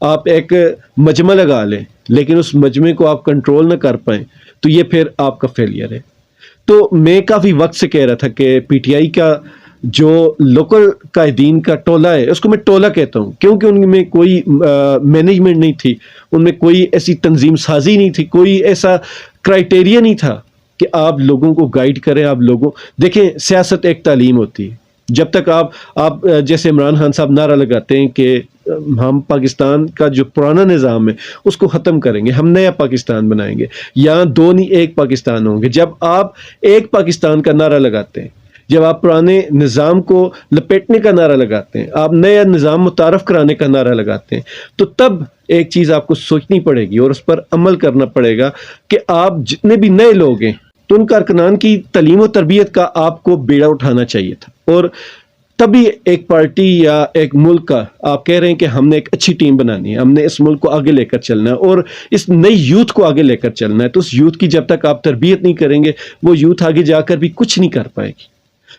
آپ ایک مجمع لگا لیں لیکن اس مجمع کو آپ کنٹرول نہ کر پائیں تو یہ پھر آپ کا فیلئر ہے۔ تو میں کافی وقت سے کہہ رہا تھا کہ پی ٹی آئی کا جو لوکل قائدین کا ٹولہ ہے، اس کو میں ٹولہ کہتا ہوں کیونکہ ان میں کوئی مینجمنٹ نہیں تھی، ان میں کوئی ایسی تنظیم سازی نہیں تھی، کوئی ایسا کرائٹیریا نہیں تھا کہ آپ لوگوں کو گائیڈ کریں۔ آپ لوگوں دیکھیں، سیاست ایک تعلیم ہوتی ہے۔ جب تک آپ جیسے عمران خان صاحب نعرہ لگاتے ہیں کہ ہم پاکستان کا جو پرانا نظام ہے اس کو ختم کریں گے، ہم نیا پاکستان بنائیں گے، یہاں دو نہیں ایک پاکستان ہوں گے۔ جب آپ ایک پاکستان کا نعرہ لگاتے ہیں، جب آپ پرانے نظام کو لپیٹنے کا نعرہ لگاتے ہیں، آپ نیا نظام متعارف کرانے کا نعرہ لگاتے ہیں، تو تب ایک چیز آپ کو سوچنی پڑے گی اور اس پر عمل کرنا پڑے گا کہ آپ جتنے بھی نئے لوگ ہیں تو ان کارکنان کی تعلیم و تربیت کا آپ کو بیڑا اٹھانا چاہیے تھا، اور تبھی ایک پارٹی یا ایک ملک کا آپ کہہ رہے ہیں کہ ہم نے ایک اچھی ٹیم بنانی ہے، ہم نے اس ملک کو آگے لے کر چلنا ہے اور اس نئی یوتھ کو آگے لے کر چلنا ہے، تو اس یوتھ کی جب تک آپ تربیت نہیں کریں گے وہ یوتھ آگے جا کر بھی کچھ نہیں کر پائے گی۔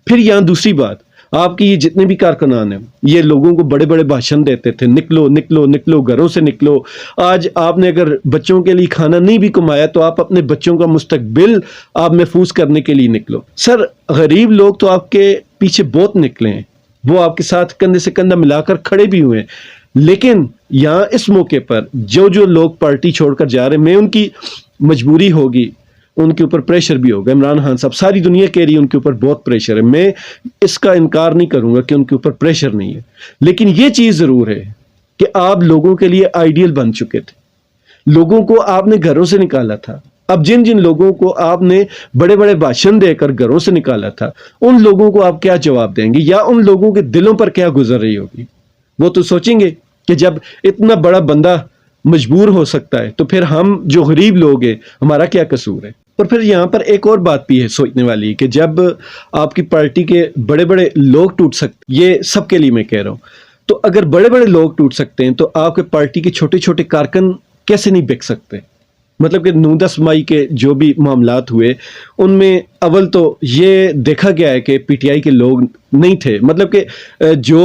پھر یہاں دوسری بات، آپ کی یہ جتنے بھی کارکنان ہیں یہ لوگوں کو بڑے بڑے بھاشن دیتے تھے، نکلو نکلو نکلو گھروں سے نکلو۔ آج آپ نے اگر بچوں کے لیے کھانا نہیں بھی کمایا تو آپ اپنے بچوں کا مستقبل آپ محفوظ کرنے کے لیے نکلو۔ سر، غریب لوگ تو آپ کے پیچھے بہت نکلے ہیں، وہ آپ کے ساتھ کندھے سے کندھا ملا کر کھڑے بھی ہوئے ہیں، لیکن یہاں اس موقع پر جو لوگ پارٹی چھوڑ کر جا رہے ہیں، میں ان کی مجبوری ہوگی، ان کے اوپر پریشر بھی ہوگا۔ عمران خان صاحب، ساری دنیا کہہ رہی ہے ان کے اوپر بہت پریشر ہے، میں اس کا انکار نہیں کروں گا کہ ان کے اوپر پریشر نہیں ہے، لیکن یہ چیز ضرور ہے کہ آپ لوگوں کے لیے آئیڈیل بن چکے تھے، لوگوں کو آپ نے گھروں سے نکالا تھا۔ اب جن لوگوں کو آپ نے بڑے بڑے بھاشن دے کر گھروں سے نکالا تھا، ان لوگوں کو آپ کیا جواب دیں گے، یا ان لوگوں کے دلوں پر کیا گزر رہی ہوگی؟ وہ تو سوچیں گے کہ جب اتنا بڑا بندہ مجبور ہو سکتا ہے تو پھر ہم جو غریب لوگ ہیں ہمارا کیا قصور ہے؟ اور پھر یہاں پر ایک اور بات بھی ہے سوچنے والی کہ جب آپ کی پارٹی کے بڑے بڑے لوگ ٹوٹ سکتے، یہ سب کے لیے میں کہہ رہا ہوں، تو اگر بڑے بڑے لوگ ٹوٹ سکتے ہیں تو آپ کے پارٹی کے چھوٹے چھوٹے کارکن کیسے نہیں بک سکتے؟ مطلب کہ 9-10 مئی کے جو بھی معاملات ہوئے ان میں اول تو یہ دیکھا گیا ہے کہ پی ٹی آئی کے لوگ نہیں تھے، مطلب کہ جو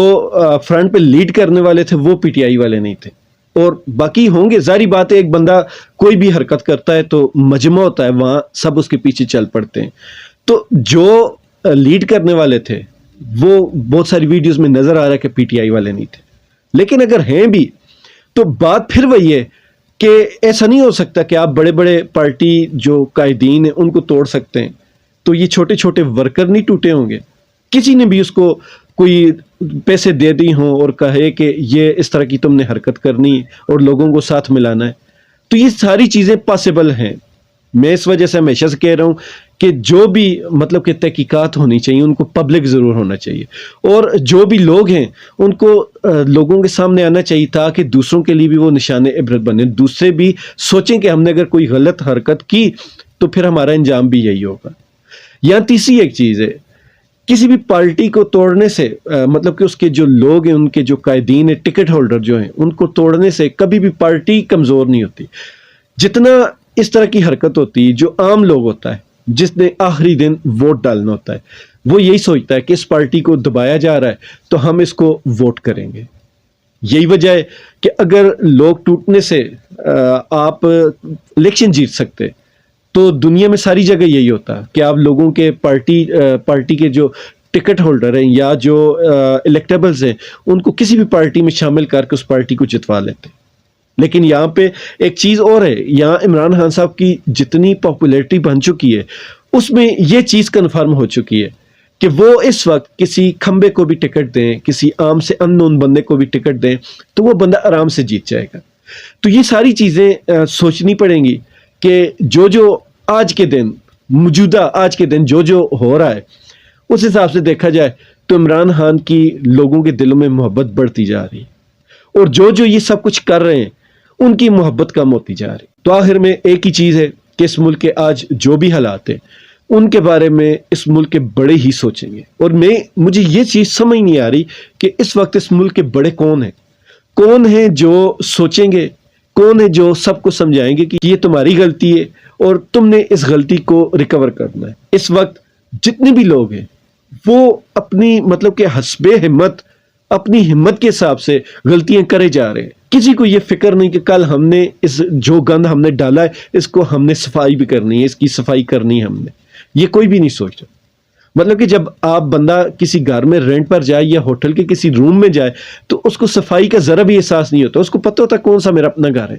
فرنٹ پہ لیڈ کرنے والے تھے وہ پی ٹی آئی والے نہیں تھے، اور باقی ہوں گے، ظاہری بات ہے، ایک بندہ کوئی بھی حرکت کرتا ہے تو مجمع ہوتا ہے، وہاں سب اس کے پیچھے چل پڑتے ہیں، تو جو لیڈ کرنے والے تھے وہ بہت ساری ویڈیوز میں نظر آ رہا ہے کہ پی ٹی آئی والے نہیں تھے، لیکن اگر ہیں بھی تو بات پھر وہی ہے کہ ایسا نہیں ہو سکتا کہ آپ بڑے بڑے پارٹی جو قائدین ہیں ان کو توڑ سکتے ہیں، تو یہ چھوٹے چھوٹے ورکر نہیں ٹوٹے ہوں گے؟ کسی نے بھی اس کو کوئی پیسے دے دی ہوں اور کہے کہ یہ اس طرح کی تم نے حرکت کرنی اور لوگوں کو ساتھ ملانا ہے، تو یہ ساری چیزیں پاسبل ہیں۔ میں اس وجہ سے ہمیشہ سے کہہ رہا ہوں کہ جو بھی مطلب کہ تحقیقات ہونی چاہیے ان کو پبلک ضرور ہونا چاہیے، اور جو بھی لوگ ہیں ان کو لوگوں کے سامنے آنا چاہیے تاکہ دوسروں کے لیے بھی وہ نشان عبرت بنے، دوسرے بھی سوچیں کہ ہم نے اگر کوئی غلط حرکت کی تو پھر ہمارا انجام بھی یہی ہوگا۔ یہاں تیسری ایک چیز ہے، کسی بھی پارٹی کو توڑنے سے مطلب کہ اس کے جو لوگ ہیں، ان کے جو قائدین ہیں، ٹکٹ ہولڈر جو ہیں، ان کو توڑنے سے کبھی بھی پارٹی کمزور نہیں ہوتی۔ جتنا اس طرح کی حرکت ہوتی ہے، جو عام لوگ ہوتا ہے جس نے آخری دن ووٹ ڈالنا ہوتا ہے، وہ یہی سوچتا ہے کہ اس پارٹی کو دبایا جا رہا ہے تو ہم اس کو ووٹ کریں گے۔ یہی وجہ ہے کہ اگر لوگ ٹوٹنے سے آپ الیکشن جیت سکتے تو دنیا میں ساری جگہ یہی ہوتا کہ آپ لوگوں کے پارٹی کے جو ٹکٹ ہولڈر ہیں یا جو الیکٹیبلز ہیں ان کو کسی بھی پارٹی میں شامل کر کے اس پارٹی کو جتوا لیتے۔ لیکن یہاں پہ ایک چیز اور ہے، یہاں عمران خان صاحب کی جتنی پاپولیرٹی بن چکی ہے اس میں یہ چیز کنفرم ہو چکی ہے کہ وہ اس وقت کسی کھمبے کو بھی ٹکٹ دیں، کسی عام سے ان نون بندے کو بھی ٹکٹ دیں تو وہ بندہ آرام سے جیت جائے گا۔ تو یہ ساری چیزیں سوچنی پڑیں گی کہ جو آج کے دن موجودہ آج کے دن جو ہو رہا ہے اس حساب سے دیکھا جائے تو عمران خان کی لوگوں کے دلوں میں محبت بڑھتی جا رہی ہے، اور جو یہ سب کچھ کر رہے ہیں ان کی محبت کم ہوتی جا رہی۔ تو آخر میں ایک ہی چیز ہے کہ اس ملک کے آج جو بھی حالات ہیں ان کے بارے میں اس ملک کے بڑے ہی سوچیں گے، اور مجھے یہ چیز سمجھ نہیں آ رہی کہ اس وقت اس ملک کے بڑے کون ہیں جو سوچیں گے، کون ہے جو سب کو سمجھائیں گے کہ یہ تمہاری غلطی ہے اور تم نے اس غلطی کو ریکور کرنا ہے۔ اس وقت جتنے بھی لوگ ہیں وہ اپنی مطلب کہ حسب ہمت، اپنی ہمت کے حساب سے غلطیاں کرے جا رہے ہیں، کسی کو یہ فکر نہیں کہ کل ہم نے اس جو گند ہم نے ڈالا ہے اس کو ہم نے صفائی بھی کرنی ہے، اس کی صفائی کرنی ہے ہم نے، یہ کوئی بھی نہیں سوچتا۔ مطلب کہ جب آپ بندہ کسی گھر میں رینٹ پر جائے یا ہوٹل کے کسی روم میں جائے تو اس کو صفائی کا ذرا بھی احساس نہیں ہوتا، اس کو پتہ ہوتا کون سا میرا اپنا گھر ہے۔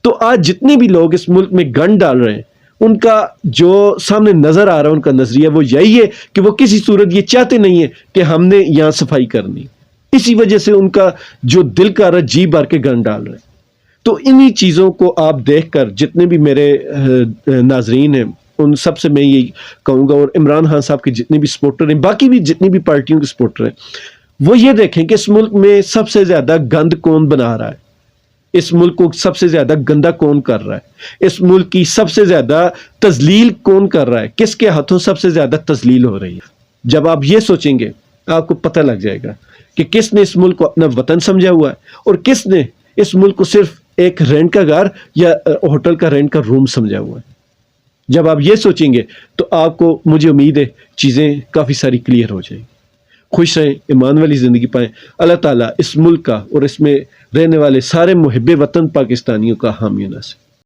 تو آج جتنے بھی لوگ اس ملک میں گند ڈال رہے ہیں ان کا جو سامنے نظر آ رہا ہے، ان کا نظریہ وہ یہی ہے کہ وہ کسی صورت یہ چاہتے نہیں ہے کہ ہم نے یہاں صفائی کرنی، اسی وجہ سے ان کا جو دل کا رہا جی بھر کے گند ڈال رہے ہیں۔ تو انہی چیزوں کو آپ دیکھ کر جتنے بھی میرے ناظرین ہیں ان سب سے میں یہی کہوں گا، اور عمران خان صاحب کے جتنے بھی سپورٹر ہیں، باقی بھی جتنی بھی پارٹیوں کے سپورٹر ہیں، وہ یہ دیکھیں کہ اس ملک میں سب سے زیادہ گند کون بنا رہا ہے، اس ملک کو سب سے زیادہ گندا کون کر رہا ہے، اس ملک کی سب سے زیادہ تذلیل کون کر رہا ہے، کس کے ہاتھوں سب سے زیادہ تذلیل ہو رہی ہے۔ جب آپ یہ سوچیں گے آپ کو پتہ لگ جائے گا کہ کس نے اس ملک کو اپنا وطن سمجھا ہوا ہے اور کس نے اس ملک کو صرف ایک رینٹ کا گھر یا ہوٹل کا رینٹ کا روم سمجھا ہوا ہے۔ جب آپ یہ سوچیں گے تو آپ کو، مجھے امید ہے، چیزیں کافی ساری کلیئر ہو جائیں گی۔ خوش رہیں، ایمان والی زندگی پائیں۔ اللہ تعالیٰ اس ملک کا اور اس میں رہنے والے سارے محب وطن پاکستانیوں کا حامی و ناصر۔